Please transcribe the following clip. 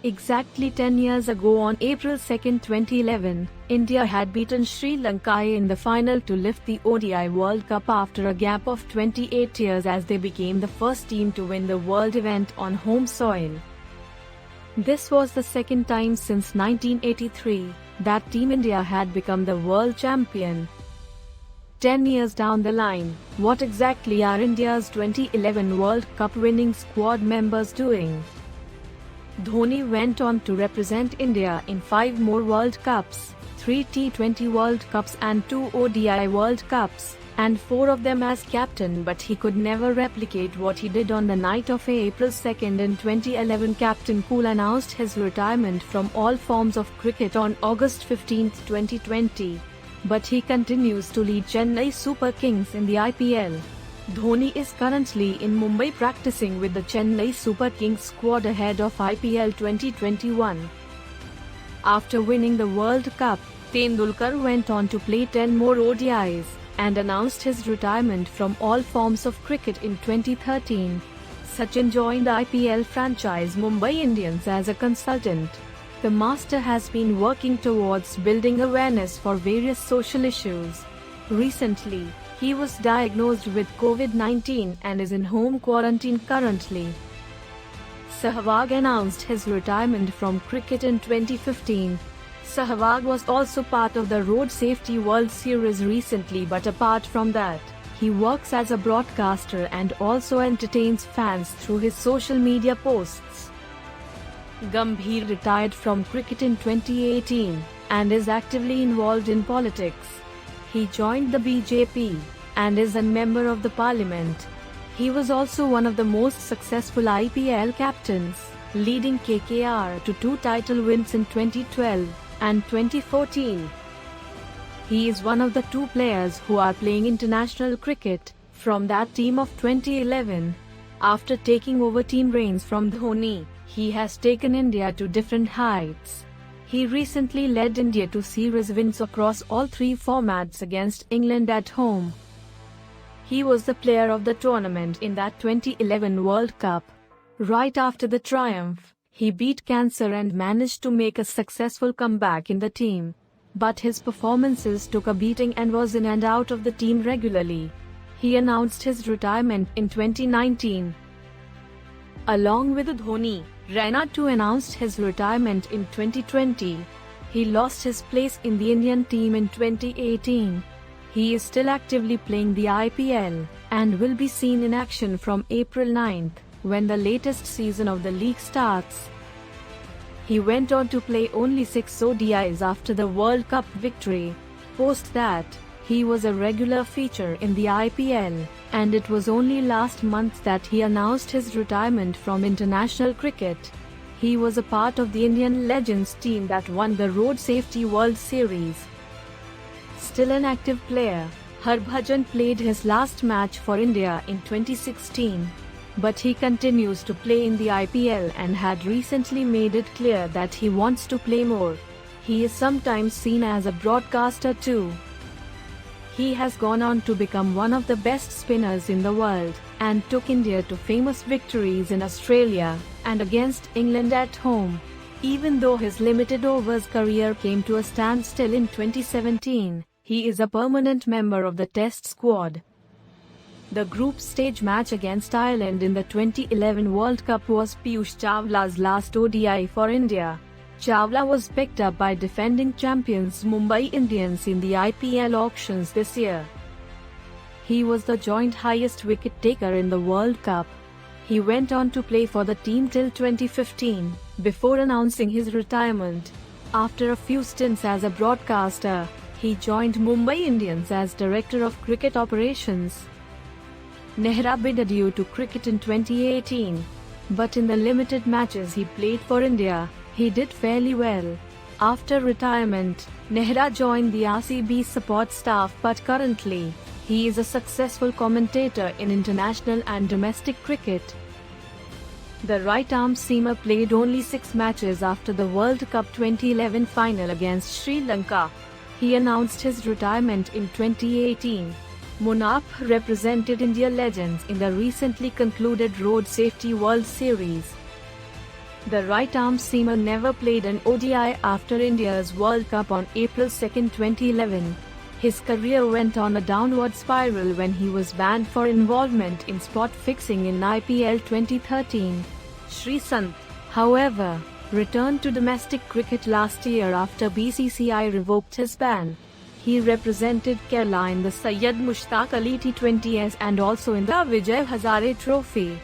Exactly 10 years ago on April 2, 2011, India had beaten Sri Lanka in the final to lift the ODI World Cup after a gap of 28 years as they became the first team to win the world event on home soil. This was the second time since 1983 that Team India had become the world champion. 10 years down the line, what exactly are India's 2011 World Cup winning squad members doing? Dhoni went on to represent India in 5 more World Cups, 3 T20 World Cups and 2 ODI World Cups, and 4 of them as captain, but he could never replicate what he did on the night of April 2 in 2011. Captain Cool announced his retirement from all forms of cricket on August 15, 2020, but he continues to lead Chennai Super Kings in the IPL. Dhoni is currently in Mumbai practicing with the Chennai Super Kings squad ahead of IPL 2021. After winning the World Cup, Tendulkar went on to play 10 more ODIs, and announced his retirement from all forms of cricket in 2013. Sachin joined IPL franchise Mumbai Indians as a consultant. The master has been working towards building awareness for various social issues. Recently, he was diagnosed with COVID-19 and is in home quarantine currently. Sehwag announced his retirement from cricket in 2015. Sehwag was also part of the Road Safety World Series recently, but apart from that, he works as a broadcaster and also entertains fans through his social media posts. Gambhir retired from cricket in 2018 and is actively involved in politics. He joined the BJP and is a member of the parliament. He was also one of the most successful IPL captains, leading KKR to 2 title wins in 2012 and 2014. He is one of the 2 players who are playing international cricket from that team of 2011. After taking over team reins from Dhoni, he has taken India to different heights. He recently led India to series wins across all 3 formats against England at home. He was the player of the tournament in that 2011 World Cup. Right after the triumph, he beat cancer and managed to make a successful comeback in the team. But his performances took a beating and was in and out of the team regularly. He announced his retirement in 2019. Along with Dhoni, Raina too announced his retirement in 2020. He lost his place in the Indian team in 2018. He is still actively playing the IPL, and will be seen in action from April 9th, when the latest season of the league starts. He went on to play only 6 ODIs after the World Cup victory. Post that, he was a regular feature in the IPL, and it was only last month that he announced his retirement from international cricket. He was a part of the Indian Legends team that won the Road Safety World Series. Still an active player, Harbhajan played his last match for India in 2016. But he continues to play in the IPL and had recently made it clear that he wants to play more. He is sometimes seen as a broadcaster too. He has gone on to become one of the best spinners in the world, and took India to famous victories in Australia and against England at home. Even though his limited overs career came to a standstill in 2017, he is a permanent member of the Test squad. The group stage match against Ireland in the 2011 World Cup was Piyush Chawla's last ODI for India. Chawla was picked up by defending champions Mumbai Indians in the IPL auctions this year. He was the joint highest wicket taker in the World Cup. He went on to play for the team till 2015, before announcing his retirement. After a few stints as a broadcaster, he joined Mumbai Indians as Director of Cricket Operations. Nehra bid adieu to cricket in 2018, but in the limited matches he played for India, he did fairly well. After retirement, Nehra joined the RCB support staff, but currently, he is a successful commentator in international and domestic cricket. The right-arm seamer played only 6 matches after the World Cup 2011 final against Sri Lanka. He announced his retirement in 2018. Munaf represented India Legends in the recently concluded Road Safety World Series. The right-arm seamer never played an ODI after India's World Cup on April 2, 2011. His career went on a downward spiral when he was banned for involvement in spot fixing in IPL 2013. Sreesanth, however, returned to domestic cricket last year after BCCI revoked his ban. He represented Kerala in the Syed Mushtaq Ali T20s and also in the Vijay Hazare Trophy.